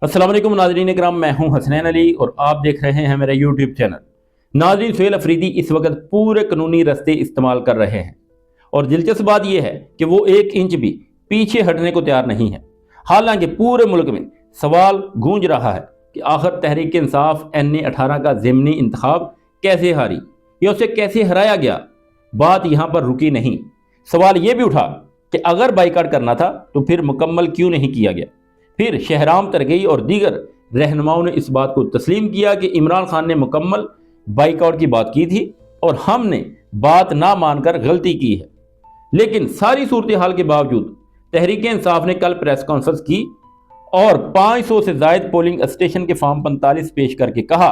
अस्सलाम वालेकुम नाज़रीन इकराम, मैं हूं हसनैन अली और आप देख रहे हैं मेरा यूट्यूब चैनल। नाज़रीन, सुहेल अफरीदी इस वक्त पूरे कानूनी रास्ते इस्तेमाल कर रहे हैं और दिलचस्प बात यह है कि वो 1 इंच भी पीछे हटने को तैयार नहीं है। हालांकि पूरे मुल्क में सवाल गूंज रहा है कि आखिर तहरीक इंसाफ NA 18 का ज़िमनी इंतखाब कैसे हारी या उसे कैसे हराया गया। बात यहाँ पर रुकी नहीं, सवाल ये भी उठा कि अगर बाइकाट करना था तो फिर मुकम्मल क्यों नहीं किया गया। फिर शहराम तरगई और दीगर रहनुमाओं ने इस बात को तस्लीम किया कि इमरान खान ने मुकम्मल बाइकआउट की बात की थी और हमने बात ना मानकर गलती की है। लेकिन सारी सूरत हाल के बावजूद तहरीक इंसाफ ने कल प्रेस कॉन्फ्रेंस की और 500 से जायद पोलिंग स्टेशन के फॉर्म 45 पेश करके कहा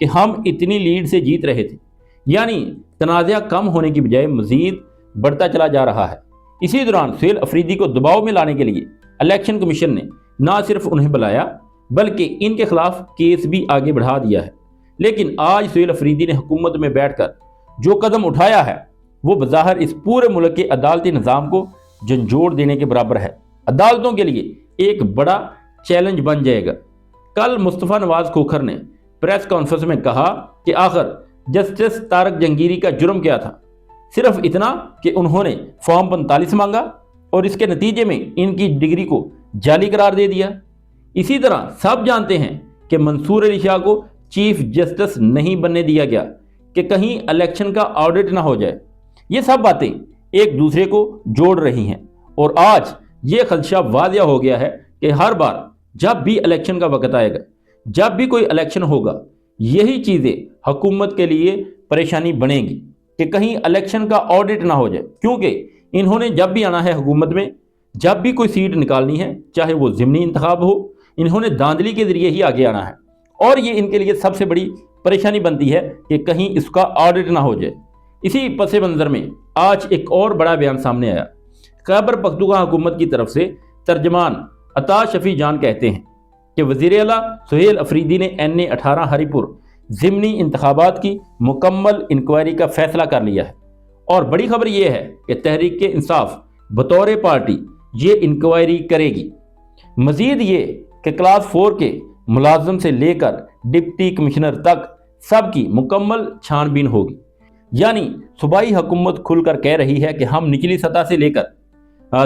कि हम इतनी लीड से जीत रहे थे, यानी तनाज़ा कम होने की बजाय मजीद बढ़ता चला जा रहा है। इसी दौरान सुहेल अफरीदी को दबाव में लाने के लिए इलेक्शन कमीशन ने ना सिर्फ उन्हें बुलाया बल्कि इनके खिलाफ केस भी आगे बढ़ा दिया है। लेकिन आज सुहेल अफरीदी ने हुकूमत में बैठकर जो कदम उठाया है वो बज़ाहिर इस पूरे मुल्क के अदालती निज़ाम को झंझोड़ देने के बराबर है। अदालतों के लिए एक बड़ा चैलेंज बन जाएगा। कल मुस्तफ़ा नवाज खोखर ने प्रेस कॉन्फ्रेंस में कहा कि आखिर जस्टिस तारक जंगीरी का जुर्म क्या था, सिर्फ इतना कि उन्होंने फॉर्म 45 मांगा और इसके नतीजे में इनकी डिग्री को जाली करार दे दिया। इसी तरह सब जानते हैं कि मंसूर अली शाह को चीफ जस्टिस नहीं बनने दिया गया कि कहीं इलेक्शन का ऑडिट ना हो जाए। ये सब बातें एक दूसरे को जोड़ रही हैं और आज ये खदशा वाज़िया हो गया है कि हर बार जब भी इलेक्शन का वक्त आएगा, जब भी कोई इलेक्शन होगा, यही चीज़ें हुकूमत के लिए परेशानी बनेगी कि कहीं इलेक्शन का ऑडिट ना हो जाए। क्योंकि इन्होंने जब भी आना है हुकूमत में, जब भी कोई सीट निकालनी है, चाहे वो ज़िमनी इंतखाब हो, इन्होंने धांधली के जरिए ही आगे आना है और ये इनके लिए सबसे बड़ी परेशानी बनती है कि कहीं इसका ऑडिट ना हो जाए। इसी पस मंज़र में आज एक और बड़ा बयान सामने आया। खैबर पख्तूनख्वा हुकूमत की तरफ से तर्जमान अता शफी जान कहते हैं कि वज़ीर आला सुहेल अफरीदी ने NA 18 हरीपुर ज़िमनी इंतखाबात की मुकम्मल इंक्वायरी का फैसला कर लिया है और बड़ी खबर यह है कि तहरीक इंसाफ बतौर पार्टी ये इंक्वायरी करेगी। मजीद ये कि क्लास 4 के मुलाजम से लेकर डिप्टी कमिश्नर तक सबकी मुकम्मल छानबीन होगी। यानी सूबाई हुकूमत खुलकर कह रही है कि हम निचली सतह से लेकर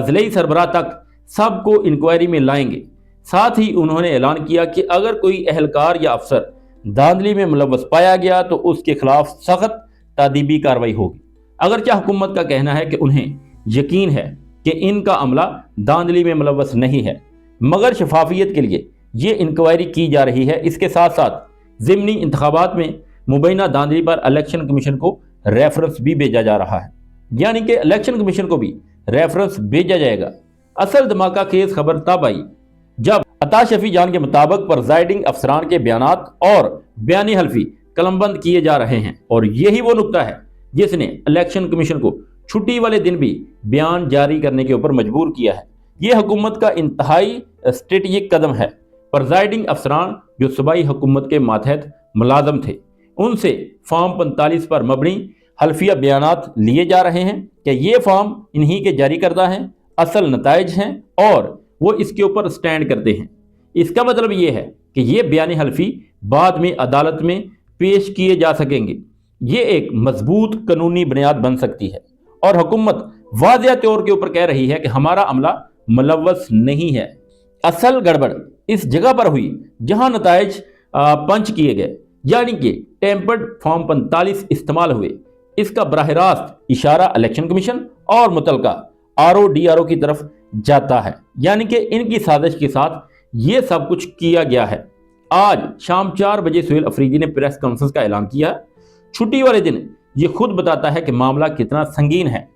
ज़िले सरबराह तक सबको इंक्वायरी में लाएंगे। साथ ही उन्होंने ऐलान किया कि अगर कोई एहलकार या अफसर धांधली में मुलव्वस पाया गया तो उसके खिलाफ सख्त तादीबी कार्रवाई होगी। अगरचे हुकूमत का कहना है कि उन्हें यकीन है कि इनका अमला धांधली में मुलव्वस नहीं है, मगर शफाफियत के लिए ये इंक्वायरी की जा रही है। इसके साथ साथ ज़िमनी इंतखाबात में मुबैना धांधली पर इलेक्शन कमीशन को रेफरेंस भी भेजा जा रहा है, यानी कि इलेक्शन कमीशन को भी रेफरेंस भेजा जाएगा। असल धमाका खेज खबर तब आई जब अता शफी जान के मुताबिक प्रिजाइडिंग अफसरान के बयानात और बयानी हल्फी कलमबंद किए जा रहे हैं और यही वो नुकता है जिसने इलेक्शन कमीशन को छुट्टी वाले दिन भी बयान जारी करने के ऊपर मजबूर किया है। ये हुकूमत का इंतहाई स्ट्रेटेजिक कदम है। प्रिजाइडिंग अफसरान जो सूबाई हुकूमत के मातहत मुलाजम थे, उनसे फॉर्म 45 पर मबनी हल्फिया बयानात लिए जा रहे हैं कि ये फॉर्म इन्हीं के जारी करदा हैं, असल नताइज हैं और वो इसके ऊपर स्टैंड करते हैं। इसका मतलब ये है कि ये बयानी हल्फी बाद में अदालत में पेश किए जा सकेंगे। ये एक मजबूत कानूनी बुनियाद बन सकती है और हुकूमत वाज़िया तौर के ऊपर कह रही है कि हमारा अमला मुलव्वस नहीं है। असल गड़बड़ इस जगह पर हुई जहां नताइज पंच किए गए, यानी कि टेम्पर्ड फॉर्म 45 इस्तेमाल हुए। इसका बराह रास्त इशारा इलेक्शन कमीशन और मुतलका RO-DRO की तरफ जाता है, यानी कि इनकी साजिश के साथ ये सब कुछ किया गया है। आज शाम 4 बजे सुहेल अफरीदी ने प्रेस कॉन्फ्रेंस का ऐलान किया। छुट्टी वाले दिन ये खुद बताता है कि मामला कितना संगीन है।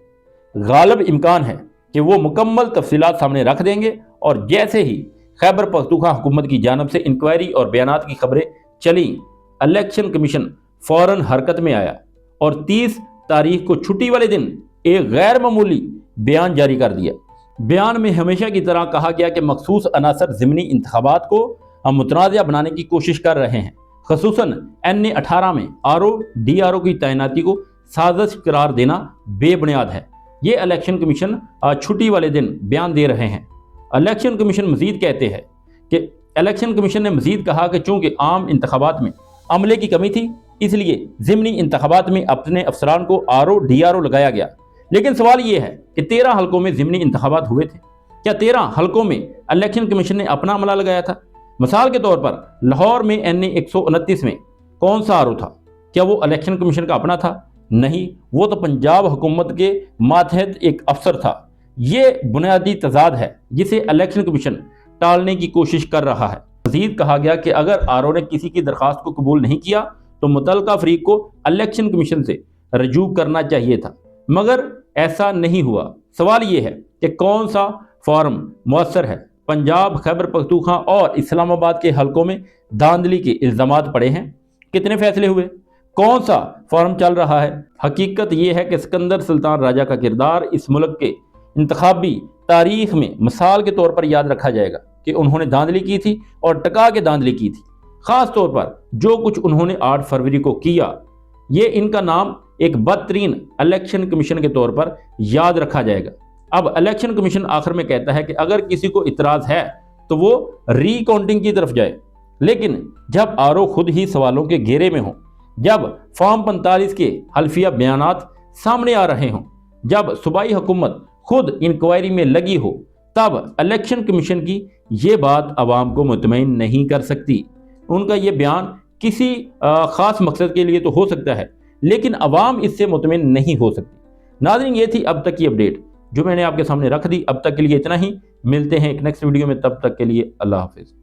गालिब इम्कान है कि वो मुकम्मल तफसीलात सामने रख देंगे और जैसे ही खैबर पख्तूनख्वा हुकूमत की जानिब से इंक्वायरी और बयानात की खबरें चली, इलेक्शन कमीशन फौरन हरकत में आया और 30 तारीख को छुट्टी वाले दिन एक गैर मामूली बयान जारी कर दिया। बयान में हमेशा की तरह कहा गया कि मखसूस अनासर ज़िमनी इंतखाबात को मुतनाज़ा बनाने की कोशिश कर रहे हैं, खसूसन NA 18 में RO-DRO की तैनाती को साजिश करार देना बेबुनियाद है। ये इलेक्शन कमीशन छुट्टी वाले दिन बयान दे रहे हैं। इलेक्शन कमीशन मजीद कहते हैं कि الیکشن کمیشن نے مزید کہا کہ چونکہ عام انتخابات میں عملے کی کمی تھی اس لیے ضمنی انتخابات میں اپنے افسران کو RO لگایا گیا، لیکن سوال یہ ہے کہ 13 حلقوں میں ضمنی انتخابات ہوئے تھے، کیا 13 حلقوں میں الیکشن کمیشن نے اپنا عملہ لگایا تھا؟ مثال کے طور پر لاہور میں NA 129 میں کون سا RO تھا؟ کیا وہ الیکشن کمیشن کا اپنا تھا؟ نہیں، وہ تو پنجاب حکومت کے ماتحت ایک افسر تھا۔ یہ بنیادی تضاد ہے جسے الیکشن کمیشن ٹالنے کی کوشش کر رہا ہے۔ مزید کہا گیا کہ اگر RO نے کسی کی درخواست کو قبول نہیں کیا تو متعلقہ فریق کو الیکشن کمیشن سے رجوع کرنا چاہیے تھا، مگر ایسا نہیں ہوا۔ سوال یہ ہے کہ کون سا فارم مؤثر ہے؟ پنجاب، خیبر پختونخوا اور اسلام آباد کے حلقوں میں دھاندلی کے الزامات پڑے ہیں، کتنے فیصلے ہوئے؟ کون سا فارم چل رہا ہے؟ حقیقت یہ ہے کہ سکندر سلطان راجہ کا کردار اس ملک کے انتخابی تاریخ میں مثال کے طور پر یاد رکھا جائے گا کہ انہوں نے دھاندلی کی تھی اور ٹکا کے دھاندلی کی تھی۔ خاص طور پر جو کچھ انہوں نے 8 فروری کو کیا، یہ ان کا نام ایک بدترین الیکشن کمیشن کے طور پر یاد رکھا جائے گا۔ اب الیکشن کمیشن آخر میں کہتا ہے کہ اگر کسی کو اعتراض ہے تو وہ ری کاؤنٹنگ کی طرف جائے، لیکن جب RO خود ہی سوالوں کے گھیرے میں ہوں، جب فارم 45 کے حلفیہ بیانات سامنے آ رہے ہوں، جب صوبائی حکومت خود انکوائری میں لگی ہو، تب الیکشن کمیشن کی یہ بات عوام کو مطمئن نہیں کر سکتی۔ ان کا یہ بیان کسی خاص مقصد کے لیے تو ہو سکتا ہے، لیکن عوام اس سے مطمئن نہیں ہو سکتی۔ ناظرین، یہ تھی اب تک کی اپڈیٹ جو میں نے آپ کے سامنے رکھ دی۔ اب تک کے لیے اتنا ہی، ملتے ہیں ایک نیکسٹ ویڈیو میں، تب تک کے لیے اللہ حافظ۔